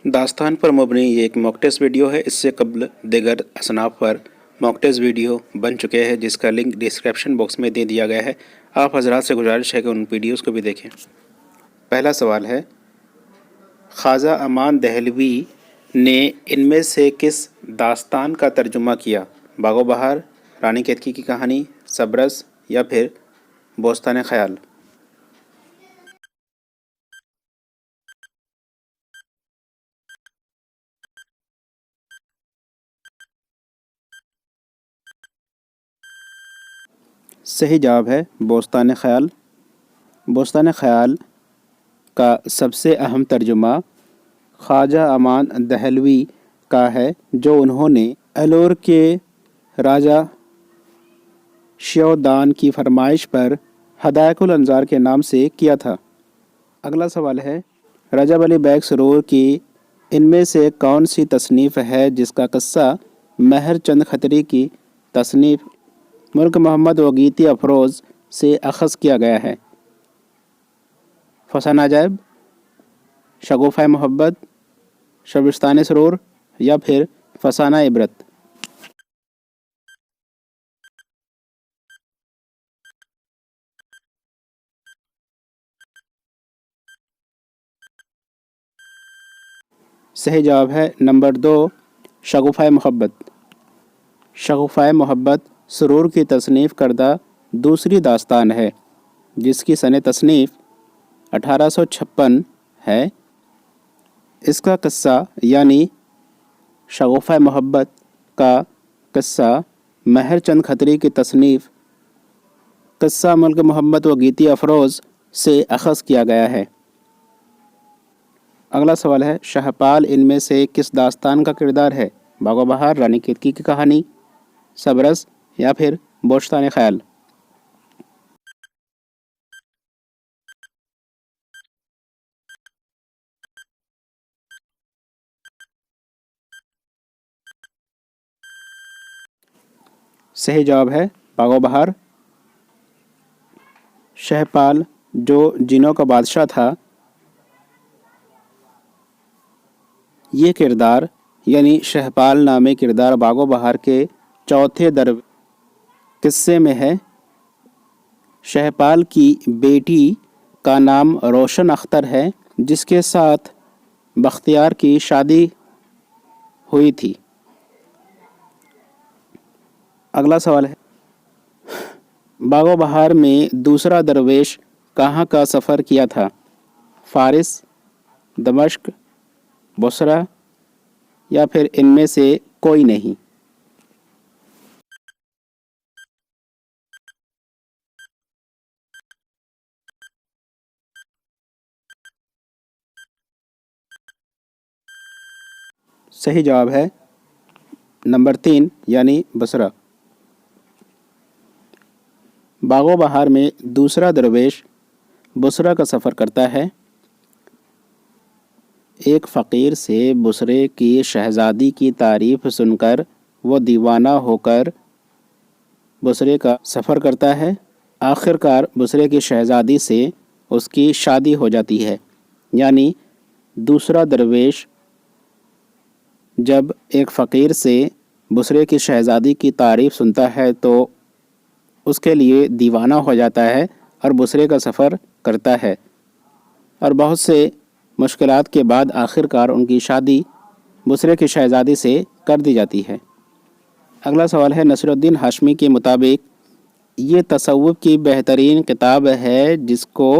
داستان پر مبنی یہ ایک موک ٹیسٹ ویڈیو ہے۔ اس سے قبل دیگر اصناف پر موک ٹیسٹ ویڈیو بن چکے ہیں، جس کا لنک ڈسکرپشن باکس میں دے دیا گیا ہے۔ آپ حضرات سے گزارش ہے کہ ان ویڈیوز کو بھی دیکھیں۔ پہلا سوال ہے، خواجہ امان دہلوی نے ان میں سے کس داستان کا ترجمہ کیا؟ باغ و بہار، رانی کیتکی کی کہانی، سبرس یا پھر بوستان خیال؟ صحیح جواب ہے بوستان خیال۔ بوستان خیال کا سب سے اہم ترجمہ خواجہ امان دہلوی کا ہے، جو انہوں نے ایلور کے راجہ شیودان کی فرمائش پر ہدایق الانظار کے نام سے کیا تھا۔ اگلا سوال ہے، رجب علی بیگ سرور کی ان میں سے کون سی تصنیف ہے جس کا قصہ مہر چند کھتری کی تصنیف ملک محمد وگیتی افروز سے اخذ کیا گیا ہے؟ فسانہ عجائب، شگوفہ محبت، شبستان سرور یا پھر فسانہ عبرت؟ صحیح جواب ہے نمبر 2، شگوفہ محبت۔ شگوفہ محبت سرور کی تصنیف کردہ دوسری داستان ہے، جس کی سنِ تصنیف 1856 ہے۔ اس کا قصہ یعنی شگوفہ محبت کا قصہ مہر چند کھتری کی تصنیف قصہ ملک محمد وگیتی افروز سے اخذ کیا گیا ہے۔ اگلا سوال ہے، شہپال ان میں سے کس داستان کا کردار ہے؟ باغ و بہار، رانی کیتکی کی کہانی، سبرس یا پھر بوستان خیال؟ صحیح جواب ہے باغ و بہار۔ شہپال جو جنوں کا بادشاہ تھا، یہ کردار یعنی شہپال نامی کردار باغ و بہار کے چوتھے قصے میں ہے۔ شہپال کی بیٹی کا نام روشن اختر ہے، جس کے ساتھ بختیار کی شادی ہوئی تھی۔ اگلا سوال ہے، باغ و بہار میں دوسرا درویش کہاں کا سفر کیا تھا؟ فارس، دمشق، بصرہ یا پھر ان میں سے کوئی نہیں؟ صحیح جواب ہے نمبر 3 یعنی بصرہ۔ باغ و بہار میں دوسرا درویش بصرہ کا سفر کرتا ہے۔ ایک فقیر سے بصرے کی شہزادی کی تعریف سن کر وہ دیوانہ ہو کر بصرے کا سفر کرتا ہے۔ آخر کار بصرے کی شہزادی سے اس کی شادی ہو جاتی ہے۔ یعنی دوسرا درویش جب ایک فقیر سے بصرے کی شہزادی کی تعریف سنتا ہے تو اس کے لیے دیوانہ ہو جاتا ہے اور بصرے کا سفر کرتا ہے، اور بہت سے مشکلات کے بعد آخر کار ان کی شادی بصرے کی شہزادی سے کر دی جاتی ہے۔ اگلا سوال ہے، نصیر الدین ہاشمی کے مطابق یہ تصوف کی بہترین کتاب ہے جس کو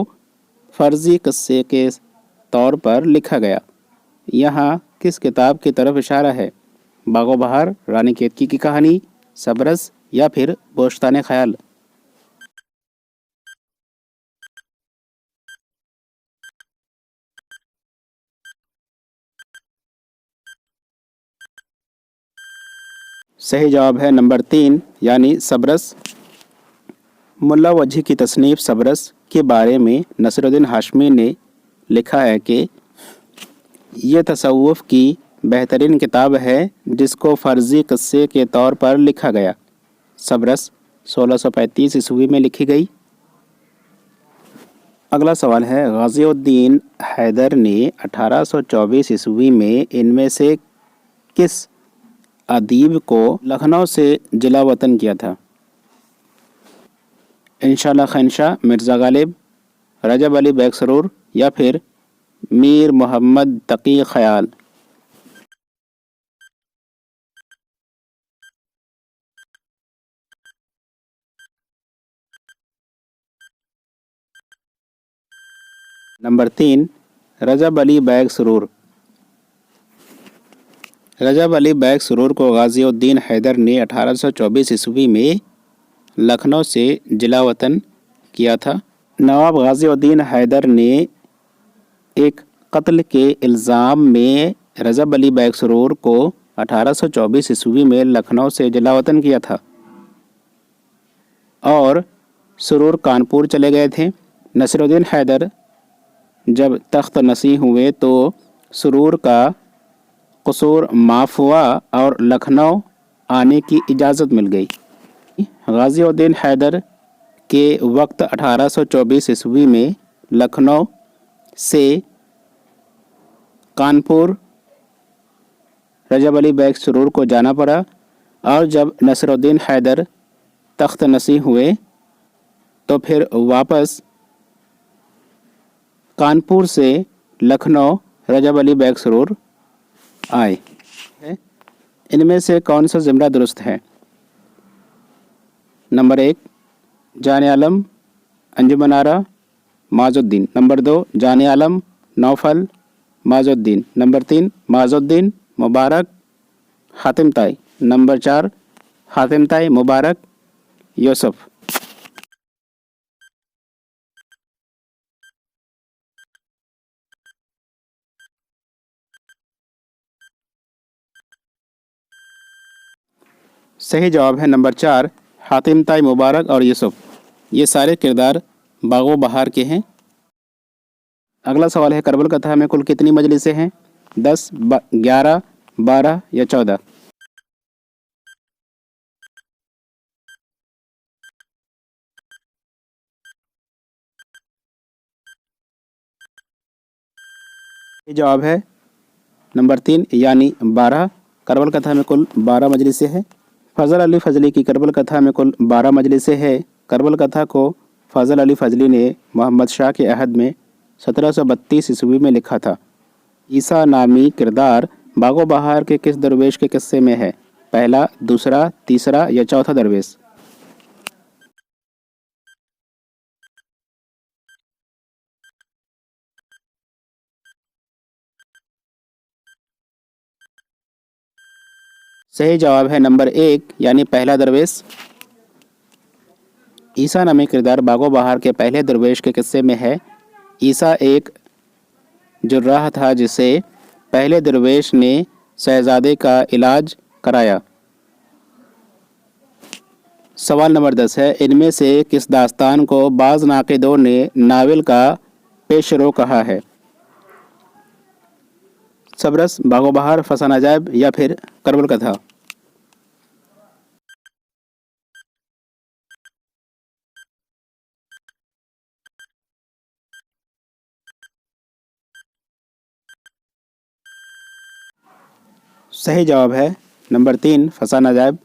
فرضی قصے کے طور پر لکھا گیا۔ یہاں کس کتاب کی طرف اشارہ ہے؟ باغ و بہار، رانی کیتکی کی کہانی، سبرس یا پھر بوستان خیال؟ صحیح جواب ہے نمبر 3 یعنی سبرس۔ ملا وجہ کی تصنیف سبرس کے بارے میں نصیر الدین ہاشمی نے لکھا ہے کہ یہ تصوف کی بہترین کتاب ہے جس کو فرضی قصے کے طور پر لکھا گیا۔ سبرس 1635 عیسوی میں لکھی گئی۔ اگلا سوال ہے غازی الدین حیدر نے 1824 عیسوی میں ان میں سے کس ادیب کو لکھنؤ سے جلا وطن کیا تھا؟ انشاءاللہ خنشا، مرزا غالب، رجب علی بیگ سرور یا پھر میر محمد تقی خیال۔ نمبر 3، رجب علی بیگ سرور۔ رجب علی بیگ سرور کو غازی الدین حیدر نے 1824 عیسوی میں لکھنؤ سے جلا وطن کیا تھا۔ نواب غازی الدین حیدر نے ایک قتل کے الزام میں رجب علی بیگ سرور کو 1824 عیسوی میں لکھنؤ سے جلا وطن کیا تھا اور سرور کانپور چلے گئے تھے۔ نصیر الدین حیدر جب تخت نشین ہوئے تو سرور کا قصور معاف ہوا اور لکھنؤ آنے کی اجازت مل گئی۔ غازی الدین حیدر کے وقت 1824 عیسوی میں لکھنؤ سے کانپور رجب علی بیگ سرور کو جانا پڑا اور جب نصیر الدین حیدر تخت نشین ہوئے تو پھر واپس کانپور سے لکھنؤ رجب علی بیگ سرور آئے۔ ان میں سے کون سا جملہ درست ہے؟ نمبر 1، جان عالم انجمن آرا معاذ الدین۔ نمبر 2، جان عالم نوفل معاذ الدین۔ نمبر 3، معاذ الدین مبارک حاتم طائی۔ نمبر 4، حاتم طائی مبارک یوسف۔ صحیح جواب ہے نمبر 4، حاتم طائی مبارک اور یوسف۔ یہ سارے کردار باغ و بہار کے ہیں۔ اگلا سوال ہے کربل کتھا میں کل کتنی مجلسیں ہیں؟ 10، 11، 12 یا 14؟ یہ جواب ہے نمبر 3 یعنی 12۔ کربل کتھا میں کل 12 مجلسیں ہیں۔ فضل علی فضلی کی کربل کتھا میں کل 12 مجلسیں ہیں۔ کربل کتھا کو فضل علی فضلی نے محمد شاہ کے عہد میں 1732 عیسوی میں لکھا تھا۔ عیسیٰ نامی کردار باغ و بہار کے کس درویش کے قصے میں ہے؟ پہلا، دوسرا، تیسرا یا چوتھا درویش؟ صحیح جواب ہے نمبر 1 یعنی پہلا درویش۔ عیسیٰ نامی کردار باغ و بہار کے پہلے درویش کے قصے میں ہے۔ عیسیٰ ایک جراح تھا جسے پہلے درویش نے شہزادے کا علاج کرایا۔ سوال نمبر 10 ہے ان میں سے کس داستان کو بعض ناقدوں نے ناول کا پیش رو کہا ہے؟ صبرس، باغ و بہار، فسانہ عجائب یا پھر کربل کتھا؟ صحیح جواب ہے نمبر 3 فسانہ عجائب۔